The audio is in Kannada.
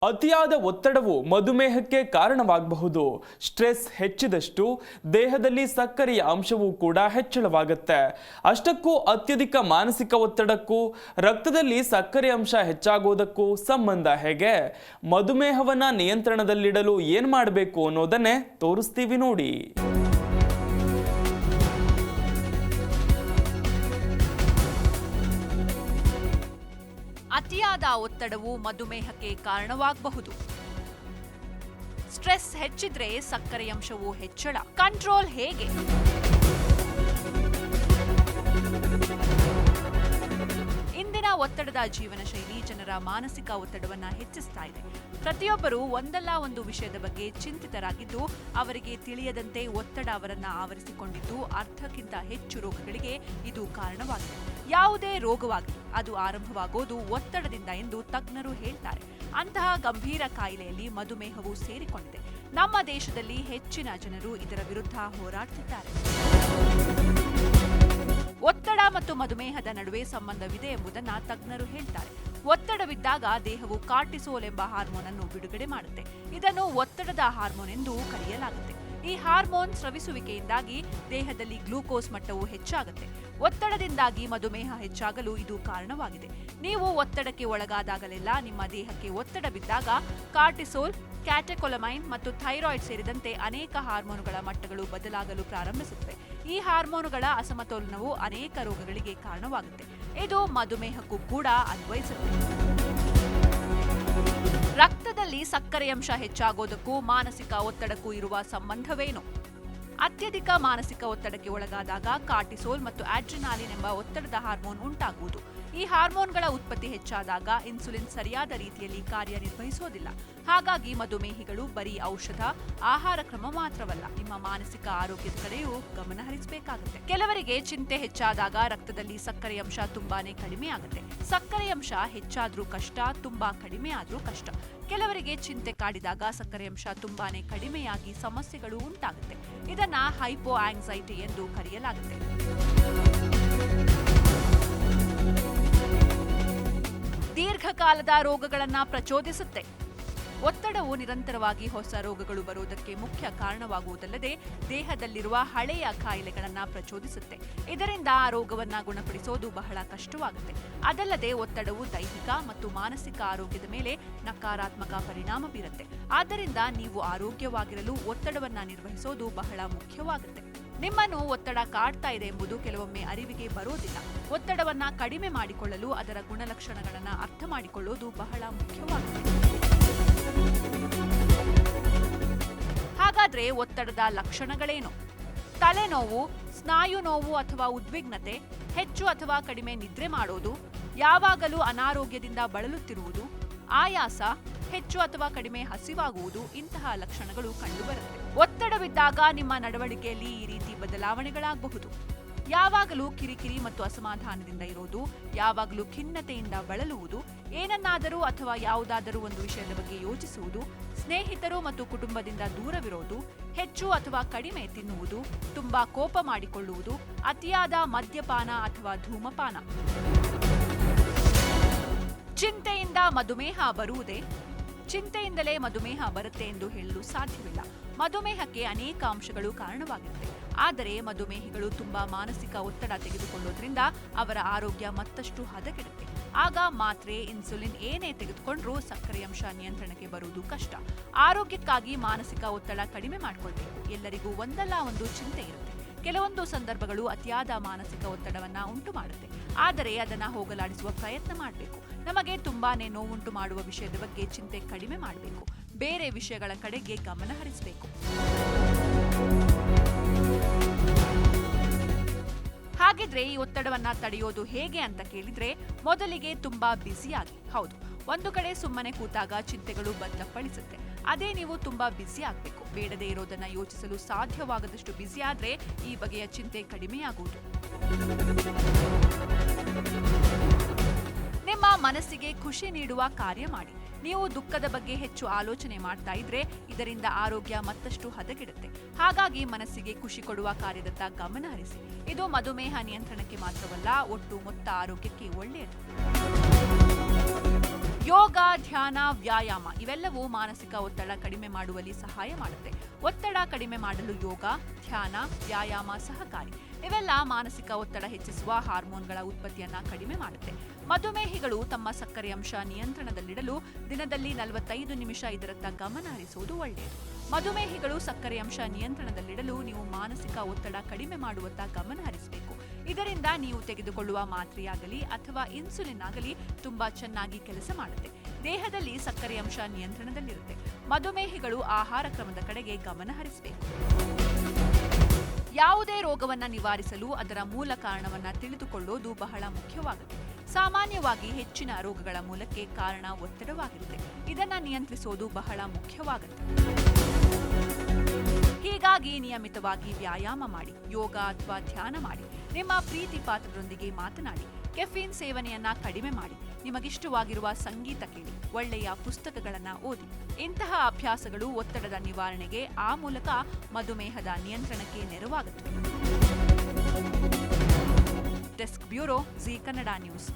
ಅತಿಯಾದ ಒತ್ತಡವು ಮಧುಮೇಹಕ್ಕೆ ಕಾರಣವಾಗಬಹುದು. ಸ್ಟ್ರೆಸ್ ಹೆಚ್ಚಿದಷ್ಟು ದೇಹದಲ್ಲಿ ಸಕ್ಕರೆಯ ಅಂಶವೂ ಕೂಡ ಹೆಚ್ಚಳವಾಗುತ್ತೆ. ಅಷ್ಟಕ್ಕೂ ಅತ್ಯಧಿಕ ಮಾನಸಿಕ ಒತ್ತಡಕ್ಕೂ ರಕ್ತದಲ್ಲಿ ಸಕ್ಕರೆ ಅಂಶ ಹೆಚ್ಚಾಗೋದಕ್ಕೂ ಸಂಬಂಧ ಹೇಗೆ? ಮಧುಮೇಹವನ್ನ ನಿಯಂತ್ರಣದಲ್ಲಿಡಲು ಏನು ಮಾಡಬೇಕು ಅನ್ನೋದನ್ನೇ ತೋರಿಸ್ತೀವಿ ನೋಡಿ. ಅತಿಯಾದ ಒತ್ತಡವು ಮಧುಮೇಹಕ್ಕೆ ಕಾರಣವಾಗಬಹುದು. ಸ್ಟ್ರೆಸ್ ಹೆಚ್ಚಿದ್ರೆ ಸಕ್ಕರೆಯಂಶವು ಹೆಚ್ಚಳ. ಕಂಟ್ರೋಲ್ ಹೇಗೆ? ಇಂದಿನ ಒತ್ತಡದ ಜೀವನ ಶೈಲಿ ಜನರ ಮಾನಸಿಕ ಒತ್ತಡವನ್ನ ಹೆಚ್ಚಿಸ್ತಾ ಇದೆ. ಪ್ರತಿಯೊಬ್ಬರು ಒಂದಲ್ಲ ಒಂದು ವಿಷಯದ ಬಗ್ಗೆ ಚಿಂತಿತರಾಗಿದ್ದು, ಅವರಿಗೆ ತಿಳಿಯದಂತೆ ಒತ್ತಡ ಅವರನ್ನ ಆವರಿಸಿಕೊಂಡಿದ್ದು, ಅರ್ಧಕ್ಕಿಂತ ಹೆಚ್ಚು ರೋಗಗಳಿಗೆ ಇದು ಕಾರಣವಾಗಿದೆ. ಯಾವುದೇ ರೋಗವಾಗಲಿ ಅದು ಆರಂಭವಾಗೋದು ಒತ್ತಡದಿಂದ ಎಂದು ತಜ್ಞರು ಹೇಳ್ತಾರೆ. ಅಂತಹ ಗಂಭೀರ ಕಾಯಿಲೆಯಲ್ಲಿ ಮಧುಮೇಹವು ಸೇರಿಕೊಂಡಿದೆ. ನಮ್ಮ ದೇಶದಲ್ಲಿ ಹೆಚ್ಚಿನ ಜನರು ಇದರ ವಿರುದ್ಧ ಹೋರಾಡುತ್ತಿದ್ದಾರೆ. ಒತ್ತಡ ಮತ್ತು ಮಧುಮೇಹದ ನಡುವೆ ಸಂಬಂಧವಿದೆ ಎಂಬುದನ್ನು ತಜ್ಞರು ಹೇಳ್ತಾರೆ. ಒತ್ತಡವಿದ್ದಾಗ ದೇಹವು ಕಾರ್ಟಿಸೋಲ್ ಎಂಬ ಹಾರ್ಮೋನ್ ಅನ್ನು ಬಿಡುಗಡೆ ಮಾಡುತ್ತೆ. ಇದನ್ನು ಒತ್ತಡದ ಹಾರ್ಮೋನ್ ಎಂದು ಕರೆಯಲಾಗುತ್ತೆ. ಈ ಹಾರ್ಮೋನ್ ಸ್ರವಿಸುವಿಕೆಯಿಂದಾಗಿ ದೇಹದಲ್ಲಿ ಗ್ಲೂಕೋಸ್ ಮಟ್ಟವು ಹೆಚ್ಚಾಗುತ್ತೆ. ಒತ್ತಡದಿಂದಾಗಿ ಮಧುಮೇಹ ಹೆಚ್ಚಾಗಲು ಇದು ಕಾರಣವಾಗಿದೆ. ನೀವು ಒತ್ತಡಕ್ಕೆ ಒಳಗಾದಾಗಲೆಲ್ಲ ನಿಮ್ಮ ದೇಹಕ್ಕೆ ಒತ್ತಡ ಬಿದ್ದಾಗ ಕಾರ್ಟಿಸೋಲ್, ಕ್ಯಾಟೆಕೊಲಮೈನ್ ಮತ್ತು ಥೈರಾಯ್ಡ್ ಸೇರಿದಂತೆ ಅನೇಕ ಹಾರ್ಮೋನುಗಳ ಮಟ್ಟಗಳು ಬದಲಾಗಲು ಪ್ರಾರಂಭಿಸುತ್ತವೆ. ಈ ಹಾರ್ಮೋನುಗಳ ಅಸಮತೋಲನವು ಅನೇಕ ರೋಗಗಳಿಗೆ ಕಾರಣವಾಗುತ್ತೆ. ಇದು ಮಧುಮೇಹಕ್ಕೂ ಕೂಡ ಅನ್ವಯಿಸುತ್ತೆ. ರಕ್ತದಲ್ಲಿ ಸಕ್ಕರೆಯಂಶ ಹೆಚ್ಚಾಗೋದಕ್ಕೂ ಮಾನಸಿಕ ಒತ್ತಡಕ್ಕೂ ಇರುವ ಸಂಬಂಧವೇನು? ಅತ್ಯಧಿಕ ಮಾನಸಿಕ ಒತ್ತಡಕ್ಕೆ ಒಳಗಾದಾಗ ಕಾರ್ಟಿಸೋಲ್ ಮತ್ತು ಆಡ್ರಿನಾಲಿನ್ ಎಂಬ ಒತ್ತಡದ ಹಾರ್ಮೋನ್ ಉಂಟಾಗುವುದು. ಈ ಹಾರ್ಮೋನ್ಗಳ ಉತ್ಪತ್ತಿ ಹೆಚ್ಚಾದಾಗ ಇನ್ಸುಲಿನ್ ಸರಿಯಾದ ರೀತಿಯಲ್ಲಿ ಕಾರ್ಯನಿರ್ವಹಿಸೋದಿಲ್ಲ. ಹಾಗಾಗಿ ಮಧುಮೇಹಿಗಳು ಬರೀ ಔಷಧ, ಆಹಾರ ಕ್ರಮ ಮಾತ್ರವಲ್ಲ, ನಿಮ್ಮ ಮಾನಸಿಕ ಆರೋಗ್ಯದ ಕಡೆಯೂ ಗಮನ ಹರಿಸಬೇಕಾಗುತ್ತೆ. ಕೆಲವರಿಗೆ ಚಿಂತೆ ಹೆಚ್ಚಾದಾಗ ರಕ್ತದಲ್ಲಿ ಸಕ್ಕರೆಯಂಶ ತುಂಬಾನೇ ಕಡಿಮೆ ಆಗುತ್ತೆ. ಸಕ್ಕರೆಯಂಶ ಹೆಚ್ಚಾದ್ರೂ ಕಷ್ಟ, ತುಂಬಾ ಕಡಿಮೆ ಆದ್ರೂ ಕಷ್ಟ. ಕೆಲವರಿಗೆ ಚಿಂತೆ ಕಾಡಿದಾಗ ಸಕ್ಕರೆಯಂಶ ತುಂಬಾನೇ ಕಡಿಮೆಯಾಗಿ ಸಮಸ್ಯೆಗಳು ಉಂಟಾಗುತ್ತೆ. ಇದನ್ನ ಹೈಪೋ ಆಂಗ್ಸೈಟಿ ಎಂದು ಕರೆಯಲಾಗುತ್ತೆ. ದೀರ್ಘಕಾಲದ ರೋಗಗಳನ್ನ ಪ್ರಚೋದಿಸುತ್ತೆ. ಒತ್ತಡವು ನಿರಂತರವಾಗಿ ಹೊಸ ರೋಗಗಳು ಬರುವುದಕ್ಕೆ ಮುಖ್ಯ ಕಾರಣವಾಗುವುದಲ್ಲದೆ ದೇಹದಲ್ಲಿರುವ ಹಳೆಯ ಕಾಯಿಲೆಗಳನ್ನು ಪ್ರಚೋದಿಸುತ್ತೆ. ಇದರಿಂದ ಆ ರೋಗವನ್ನ ಗುಣಪಡಿಸೋದು ಬಹಳ ಕಷ್ಟವಾಗುತ್ತೆ. ಅದಲ್ಲದೆ ಒತ್ತಡವು ದೈಹಿಕ ಮತ್ತು ಮಾನಸಿಕ ಆರೋಗ್ಯದ ಮೇಲೆ ನಕಾರಾತ್ಮಕ ಪರಿಣಾಮ ಬೀರುತ್ತೆ. ಆದ್ದರಿಂದ ನೀವು ಆರೋಗ್ಯವಾಗಿರಲು ಒತ್ತಡವನ್ನ ನಿರ್ವಹಿಸೋದು ಬಹಳ ಮುಖ್ಯವಾಗುತ್ತೆ. ನಿಮ್ಮನ್ನು ಒತ್ತಡ ಕಾಡ್ತಾ ಇದೆ ಎಂಬುದು ಕೆಲವೊಮ್ಮೆ ಅರಿವಿಗೆ ಬರೋದಿಲ್ಲ. ಒತ್ತಡವನ್ನ ಕಡಿಮೆ ಮಾಡಿಕೊಳ್ಳಲು ಅದರ ಗುಣಲಕ್ಷಣಗಳನ್ನು ಅರ್ಥ ಮಾಡಿಕೊಳ್ಳೋದು ಬಹಳ ಮುಖ್ಯವಾಗುತ್ತೆ. ಹಾಗಾದ್ರೆ ಒತ್ತಡದ ಲಕ್ಷಣಗಳೇನು? ತಲೆನೋವು, ಸ್ನಾಯು ನೋವು ಅಥವಾ ಉದ್ವಿಗ್ನತೆ, ಹೆಚ್ಚು ಅಥವಾ ಕಡಿಮೆ ನಿದ್ರೆ ಮಾಡೋದು, ಯಾವಾಗಲೂ ಅನಾರೋಗ್ಯದಿಂದ ಬಳಲುತ್ತಿರುವುದು, ಆಯಾಸ, ಹೆಚ್ಚು ಅಥವಾ ಕಡಿಮೆ ಹಸಿವಾಗುವುದು ಇಂತಹ ಲಕ್ಷಣಗಳು ಕಂಡುಬರುತ್ತೆ. ಒತ್ತಡವಿದ್ದಾಗ ನಿಮ್ಮ ನಡವಳಿಕೆಯಲ್ಲಿ ಈ ರೀತಿ ಬದಲಾವಣೆಗಳಾಗಬಹುದು. ಯಾವಾಗಲೂ ಕಿರಿಕಿರಿ ಮತ್ತು ಅಸಮಾಧಾನದಿಂದ ಇರೋದು, ಯಾವಾಗಲೂ ಖಿನ್ನತೆಯಿಂದ ಬಳಲುವುದು, ಏನನ್ನಾದರೂ ಅಥವಾ ಯಾವುದಾದರೂ ಒಂದು ವಿಷಯದ ಬಗ್ಗೆ ಯೋಚಿಸುವುದು, ಸ್ನೇಹಿತರು ಮತ್ತು ಕುಟುಂಬದಿಂದ ದೂರವಿರೋದು, ಹೆಚ್ಚು ಅಥವಾ ಕಡಿಮೆ ತಿನ್ನುವುದು, ತುಂಬಾ ಕೋಪ ಮಾಡಿಕೊಳ್ಳುವುದು, ಅತಿಯಾದ ಮದ್ಯಪಾನ ಅಥವಾ ಧೂಮಪಾನ. ಚಿಂತೆಯಿಂದ ಮಧುಮೇಹ ಬರುವುದೇ? ಚಿಂತೆಯಿಂದಲೇ ಮಧುಮೇಹ ಬರುತ್ತೆ ಎಂದು ಹೇಳಲು ಸಾಧ್ಯವಿಲ್ಲ. ಮಧುಮೇಹಕ್ಕೆ ಅನೇಕ ಅಂಶಗಳು ಕಾರಣವಾಗಿರುತ್ತೆ. ಆದರೆ ಮಧುಮೇಹಿಗಳು ತುಂಬಾ ಮಾನಸಿಕ ಒತ್ತಡ ತೆಗೆದುಕೊಳ್ಳೋದ್ರಿಂದ ಅವರ ಆರೋಗ್ಯ ಮತ್ತಷ್ಟು ಹದಗೆಡುತ್ತೆ. ಆಗ ಮಾತ್ರೆ, ಇನ್ಸುಲಿನ್ ಏನೇ ತೆಗೆದುಕೊಂಡ್ರೂ ಸಕ್ಕರೆಯಂಶ ನಿಯಂತ್ರಣಕ್ಕೆ ಬರುವುದು ಕಷ್ಟ. ಆರೋಗ್ಯಕ್ಕಾಗಿ ಮಾನಸಿಕ ಒತ್ತಡ ಕಡಿಮೆ ಮಾಡಿಕೊಳ್ಬೇಕು. ಎಲ್ಲರಿಗೂ ಒಂದಲ್ಲ ಒಂದು ಚಿಂತೆ ಇರುತ್ತೆ. ಕೆಲವೊಂದು ಸಂದರ್ಭಗಳು ಅತಿಯಾದ ಮಾನಸಿಕ ಒತ್ತಡವನ್ನ ಉಂಟು ಮಾಡುತ್ತೆ. ಆದರೆ ಅದನ್ನ ಹೋಗಲಾಡಿಸುವ ಪ್ರಯತ್ನ ಮಾಡಬೇಕು. ನಮಗೆ ತುಂಬಾನೇ ನೋವುಂಟು ಮಾಡುವ ವಿಷಯದ ಬಗ್ಗೆ ಚಿಂತೆ ಕಡಿಮೆ ಮಾಡಬೇಕು. ಬೇರೆ ವಿಷಯಗಳ ಕಡೆಗೆ ಗಮನ ಹರಿಸಬೇಕು. ಹಾಗಿದ್ರೆ ಈ ಒತ್ತಡವನ್ನ ತಡೆಯೋದು ಹೇಗೆ ಅಂತ ಕೇಳಿದ್ರೆ, ಮೊದಲಿಗೆ ತುಂಬಾ ಬ್ಯುಸಿಯಾಗಿ. ಹೌದು, ಒಂದು ಕಡೆ ಸುಮ್ಮನೆ ಕೂತಾಗ ಚಿಂತೆಗಳು ಬದ್ದಪ್ಪಳಿಸುತ್ತೆ. ಅದೇ ನೀವು ತುಂಬಾ ಬ್ಯುಸಿ ಆಗಬೇಕು. ಬೇಡದೇ ಇರೋದನ್ನ ಯೋಚಿಸಲು ಸಾಧ್ಯವಾಗದಷ್ಟು ಬ್ಯುಸಿ ಆದ್ರೆ ಈ ಬಗೆಯ ಚಿಂತೆ ಕಡಿಮೆಯಾಗುವುದು. ನಿಮ್ಮ ಮನಸ್ಸಿಗೆ ಖುಷಿ ನೀಡುವ ಕಾರ್ಯ ಮಾಡಿ. ನೀವು ದುಃಖದ ಬಗ್ಗೆ ಹೆಚ್ಚು ಆಲೋಚನೆ ಮಾಡ್ತಾ ಇದ್ರೆ ಇದರಿಂದ ಆರೋಗ್ಯ ಮತ್ತಷ್ಟು ಹದಗೆಡುತ್ತೆ. ಹಾಗಾಗಿ ಮನಸ್ಸಿಗೆ ಖುಷಿ ಕೊಡುವ ಕಾರ್ಯದತ್ತ ಗಮನ ಹರಿಸಿ. ಇದು ಮಧುಮೇಹ ನಿಯಂತ್ರಣಕ್ಕೆ ಮಾತ್ರವಲ್ಲ, ಒಟ್ಟು ಮೊತ್ತ ಆರೋಗ್ಯಕ್ಕೆ ಒಳ್ಳೆಯದು. ಯೋಗ, ಧ್ಯಾನ, ವ್ಯಾಯಾಮ ಇವೆಲ್ಲವೂ ಮಾನಸಿಕ ಒತ್ತಡ ಕಡಿಮೆ ಮಾಡುವಲ್ಲಿ ಸಹಾಯ ಮಾಡುತ್ತೆ. ಒತ್ತಡ ಕಡಿಮೆ ಮಾಡಲು ಯೋಗ, ಧ್ಯಾನ, ವ್ಯಾಯಾಮ ಸಹಕಾರಿ. ಇವೆಲ್ಲ ಮಾನಸಿಕ ಒತ್ತಡ ಹೆಚ್ಚಿಸುವ ಹಾರ್ಮೋನ್ಗಳ ಉತ್ಪತ್ತಿಯನ್ನ ಕಡಿಮೆ ಮಾಡುತ್ತೆ. ಮಧುಮೇಹಿಗಳು ತಮ್ಮ ಸಕ್ಕರೆ ಅಂಶ ನಿಯಂತ್ರಣದಲ್ಲಿಡಲು ದಿನದಲ್ಲಿ 45 ನಿಮಿಷ ಇದರತ್ತ ಗಮನ ಹರಿಸುವುದು ಒಳ್ಳೆಯದು. ಮಧುಮೇಹಿಗಳು ಸಕ್ಕರೆ ಅಂಶ ನಿಯಂತ್ರಣದಲ್ಲಿಡಲು ನೀವು ಮಾನಸಿಕ ಒತ್ತಡ ಕಡಿಮೆ ಮಾಡುವತ್ತ ಗಮನ ಹರಿಸಬೇಕು. ಇದರಿಂದ ನೀವು ತೆಗೆದುಕೊಳ್ಳುವ ಮಾತ್ರೆಯಾಗಲಿ ಅಥವಾ ಇನ್ಸುಲಿನ್ ಆಗಲಿ ತುಂಬಾ ಚೆನ್ನಾಗಿ ಕೆಲಸ ಮಾಡುತ್ತೆ. ದೇಹದಲ್ಲಿ ಸಕ್ಕರೆ ಅಂಶ ನಿಯಂತ್ರಣದಲ್ಲಿರುತ್ತೆ. ಮಧುಮೇಹಿಗಳು ಆಹಾರ ಕ್ರಮದ ಕಡೆಗೆ ಗಮನ ಹರಿಸಬೇಕು. ಯಾವುದೇ ರೋಗವನ್ನ ನಿವಾರಿಸಲು ಅದರ ಮೂಲ ಕಾರಣವನ್ನ ತಿಳಿದುಕೊಳ್ಳೋದು ಬಹಳ ಮುಖ್ಯವಾಗುತ್ತೆ. ಸಾಮಾನ್ಯವಾಗಿ ಹೆಚ್ಚಿನ ರೋಗಗಳ ಮೂಲಕ್ಕೆ ಕಾರಣ ಒತ್ತಡವಾಗಿರುತ್ತೆ. ಇದನ್ನ ನಿಯಂತ್ರಿಸೋದು ಬಹಳ ಮುಖ್ಯವಾಗುತ್ತೆ. ಹೀಗಾಗಿ ನಿಯಮಿತವಾಗಿ ವ್ಯಾಯಾಮ ಮಾಡಿ, ಯೋಗ ಅಥವಾ ಧ್ಯಾನ ಮಾಡಿ, ನಿಮ್ಮ ಪ್ರೀತಿ ಪಾತ್ರರೊಂದಿಗೆ ಮಾತನಾಡಿ, ಕೆಫೀನ್ ಸೇವನೆಯನ್ನ ಕಡಿಮೆ ಮಾಡಿ, ನಿಮಗಿಷ್ಟವಾಗಿರುವ ಸಂಗೀತ ಕೇಳಿ, ಒಳ್ಳೆಯ ಪುಸ್ತಕಗಳನ್ನ ಓದಿ. ಇಂತಹ ಅಭ್ಯಾಸಗಳು ಒತ್ತಡದ ನಿವಾರಣೆಗೆ, ಆ ಮೂಲಕ ಮಧುಮೇಹದ ನಿಯಂತ್ರಣಕ್ಕೆ ನೆರವಾಗುತ್ತವೆ. Desk bureau, Zee Kannada news.